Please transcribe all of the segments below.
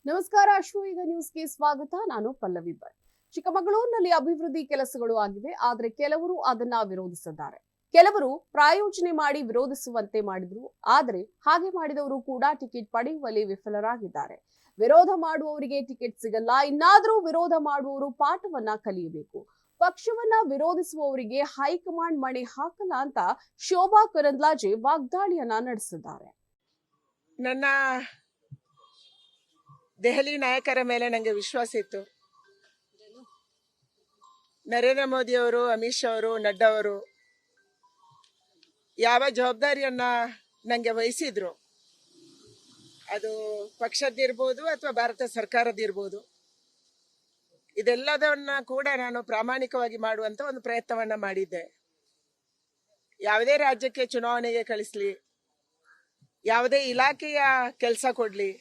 ನಮಸ್ಕಾರ ಅಶ್ವ ಈಗ ನ್ಯೂಸ್ಗೆ ಸ್ವಾಗತ. ನಾನು ಪಲ್ಲವಿ ಭಟ್. ಚಿಕ್ಕಮಗಳೂರಿನಲ್ಲಿ ಅಭಿವೃದ್ಧಿ ಕೆಲಸಗಳು ಆಗಿವೆ, ಆದರೆ ಕೆಲವರು ಅದನ್ನ ವಿರೋಧಿಸಿದ್ದಾರೆ. ಕೆಲವರು ಪ್ರಾಯೋಜನೆ ಮಾಡಿ ವಿರೋಧಿಸುವಂತೆ ಮಾಡಿದ್ರು, ಆದರೆ ಹಾಗೆ ಮಾಡಿದವರು ಕೂಡ ಟಿಕೆಟ್ ಪಡೆಯುವಲ್ಲಿ ವಿಫಲರಾಗಿದ್ದಾರೆ. ವಿರೋಧ ಮಾಡುವವರಿಗೆ ಟಿಕೆಟ್ ಸಿಗಲ್ಲ, ಇನ್ನಾದರೂ ವಿರೋಧ ಮಾಡುವವರು ಪಾಠವನ್ನ ಕಲಿಯಬೇಕು. ಪಕ್ಷವನ್ನ ವಿರೋಧಿಸುವವರಿಗೆ ಹೈಕಮಾಂಡ್ ಮಣೆ ಹಾಕಲ್ಲ ಅಂತ ಶೋಭಾ ಕರಂದ್ಲಾಜೆ ವಾಗ್ದಾಳಿಯನ್ನ ನಡೆಸಿದ್ದಾರೆ. ನನ್ನ ದೆಹಲಿ ನಾಯಕರ ಮೇಲೆ ನನಗೆ ವಿಶ್ವಾಸ ಇತ್ತು. ನರೇಂದ್ರ ಮೋದಿ ಅವರು, ಅಮಿತ್ ಶಾ ಅವರು, ನಡ್ಡಾ ಅವರು ಯಾವ ಜವಾಬ್ದಾರಿಯನ್ನ ನನಗೆ ವಹಿಸಿದ್ರು, ಅದು ಪಕ್ಷದ್ದಿರ್ಬೋದು ಅಥವಾ ಭಾರತ ಸರ್ಕಾರದಿರ್ಬೋದು, ಇದೆಲ್ಲದನ್ನ ಕೂಡ ನಾನು ಪ್ರಾಮಾಣಿಕವಾಗಿ ಮಾಡುವಂತ ಒಂದು ಪ್ರಯತ್ನವನ್ನ ಮಾಡಿದ್ದೆ. ಯಾವುದೇ ರಾಜ್ಯಕ್ಕೆ ಚುನಾವಣೆಗೆ ಕಳಿಸ್ಲಿ, ಯಾವುದೇ ಇಲಾಖೆಯ ಕೆಲಸ ಕೊಡ್ಲಿ,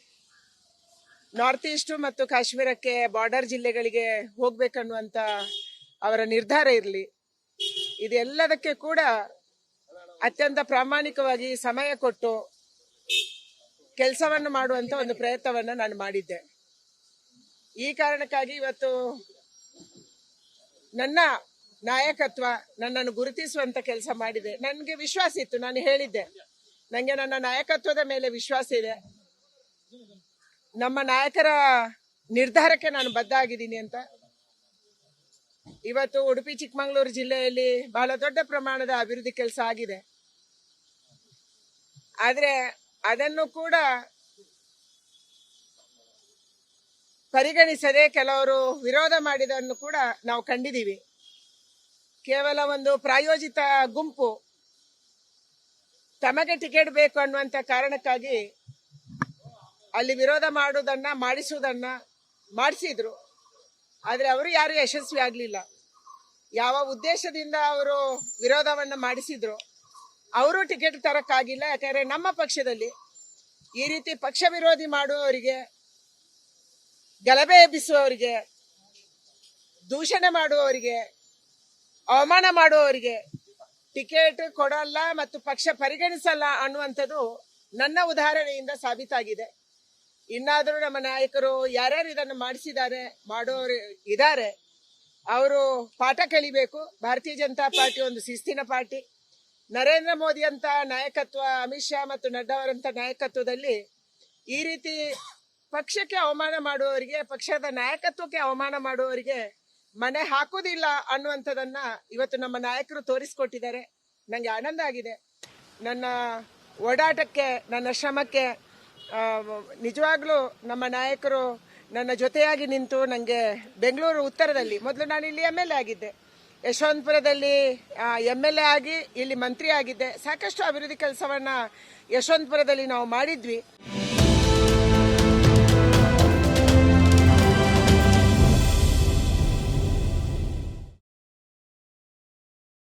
ನಾರ್ತ್ ಈಸ್ಟ್ ಮತ್ತು ಕಾಶ್ಮೀರಕ್ಕೆ ಬಾರ್ಡರ್ ಜಿಲ್ಲೆಗಳಿಗೆ ಹೋಗ್ಬೇಕನ್ನುವಂತ ಅವರ ನಿರ್ಧಾರ ಇರಲಿ, ಇದೆಲ್ಲದಕ್ಕೆ ಕೂಡ ಅತ್ಯಂತ ಪ್ರಾಮಾಣಿಕವಾಗಿ ಸಮಯ ಕೊಟ್ಟು ಕೆಲಸವನ್ನು ಮಾಡುವಂತ ಒಂದು ಪ್ರಯತ್ನವನ್ನ ನಾನು ಮಾಡಿದ್ದೆ. ಈ ಕಾರಣಕ್ಕಾಗಿ ಇವತ್ತು ನನ್ನ ನಾಯಕತ್ವ ನನ್ನನ್ನು ಗುರುತಿಸುವಂತ ಕೆಲಸ ಮಾಡಿದೆ. ನನಗೆ ವಿಶ್ವಾಸ ಇತ್ತು, ನಾನು ಹೇಳಿದ್ದೆ, ನನಗೆ ನನ್ನ ನಾಯಕತ್ವದ ಮೇಲೆ ವಿಶ್ವಾಸ ಇದೆ, ನಮ್ಮ ನಾಯಕರ ನಿರ್ಧಾರಕ್ಕೆ ನಾನು ಬದ್ಧ ಆಗಿದ್ದೀನಿ ಅಂತ. ಇವತ್ತು ಉಡುಪಿ ಚಿಕ್ಕಮಗಳೂರು ಜಿಲ್ಲೆಯಲ್ಲಿ ಬಹಳ ದೊಡ್ಡ ಪ್ರಮಾಣದ ಅಭಿವೃದ್ಧಿ ಕೆಲಸ ಆಗಿದೆ. ಆದ್ರೆ ಅದನ್ನು ಕೂಡ ಪರಿಗಣಿಸದೆ ಕೆಲವರು ವಿರೋಧ ಮಾಡಿದನ್ನು ಕೂಡ ನಾವು ಕಂಡಿದ್ದೀವಿ. ಕೇವಲ ಒಂದು ಪ್ರಾಯೋಜಿತ ಗುಂಪು ತಮಗೆ ಟಿಕೆಟ್ ಬೇಕು ಅನ್ನುವಂತ ಕಾರಣಕ್ಕಾಗಿ ಅಲ್ಲಿ ವಿರೋಧ ಮಾಡುವುದನ್ನ ಮಾಡಿಸಿದ್ರು. ಆದ್ರೆ ಅವರು ಯಾರು ಯಶಸ್ವಿ ಆಗ್ಲಿಲ್ಲ. ಯಾವ ಉದ್ದೇಶದಿಂದ ಅವರು ವಿರೋಧವನ್ನ ಮಾಡಿಸಿದ್ರು ಅವರು ಟಿಕೆಟ್ ತರಕ್ಕಾಗಿಲ್ಲ. ಯಾಕಂದ್ರೆ ನಮ್ಮ ಪಕ್ಷದಲ್ಲಿ ಈ ರೀತಿ ಪಕ್ಷ ವಿರೋಧಿ ಮಾಡುವವರಿಗೆ, ಗಲಭೆ ಎಬ್ಬಿಸುವವರಿಗೆ, ದೂಷಣೆ ಮಾಡುವವರಿಗೆ, ಅವಮಾನ ಮಾಡುವವರಿಗೆ ಟಿಕೆಟ್ ಕೊಡಲ್ಲ ಮತ್ತು ಪಕ್ಷ ಪರಿಗಣಿಸಲ್ಲ ಅನ್ನುವಂಥದ್ದು ನನ್ನ ಉದಾಹರಣೆಯಿಂದ ಸಾಬೀತಾಗಿದೆ. ಇನ್ನಾದರೂ ನಮ್ಮ ನಾಯಕರು ಯಾರ್ಯಾರು ಇದನ್ನು ಮಾಡಿಸಿದ್ದಾರೆ, ಮಾಡೋರು ಇದ್ದಾರೆ, ಅವರು ಪಾಠ ಕಲಿಬೇಕು. ಭಾರತೀಯ ಜನತಾ ಪಾರ್ಟಿ ಒಂದು ಶಿಸ್ತಿನ ಪಾರ್ಟಿ. ನರೇಂದ್ರ ಮೋದಿ ಅಂತ ನಾಯಕತ್ವ, ಅಮಿತ್ ಶಾ ಮತ್ತು ನಡ್ಡಾ ಅವರಂತ ನಾಯಕತ್ವದಲ್ಲಿ ಈ ರೀತಿ ಪಕ್ಷಕ್ಕೆ ಅವಮಾನ ಮಾಡುವವರಿಗೆ, ಪಕ್ಷದ ನಾಯಕತ್ವಕ್ಕೆ ಅವಮಾನ ಮಾಡುವವರಿಗೆ ಮನೆ ಹಾಕುವುದಿಲ್ಲ ಅನ್ನುವಂಥದ್ದನ್ನ ಇವತ್ತು ನಮ್ಮ ನಾಯಕರು ತೋರಿಸಿಕೊಟ್ಟಿದ್ದಾರೆ. ನಂಗೆ ಆನಂದ ಆಗಿದೆ. ನನ್ನ ಓಡಾಟಕ್ಕೆ, ನನ್ನ ಶ್ರಮಕ್ಕೆ ನಿಜವಾಗ್ಲೂ ನಮ್ಮ ನಾಯಕರು ನನ್ನ ಜೊತೆಯಾಗಿ ನಿಂತು ನನಗೆ ಬೆಂಗಳೂರು ಉತ್ತರದಲ್ಲಿ, ಮೊದಲು ನಾನು ಇಲ್ಲಿ MLA ಆಗಿದ್ದೆ, ಯಶವಂತಪುರದಲ್ಲಿ MLA ಆಗಿ ಇಲ್ಲಿ ಮಂತ್ರಿ ಆಗಿದ್ದೆ. ಸಾಕಷ್ಟು ಅಭಿವೃದ್ಧಿ ಕೆಲಸವನ್ನ ಯಶವಂತಪುರದಲ್ಲಿ ನಾವು ಮಾಡಿದ್ವಿ.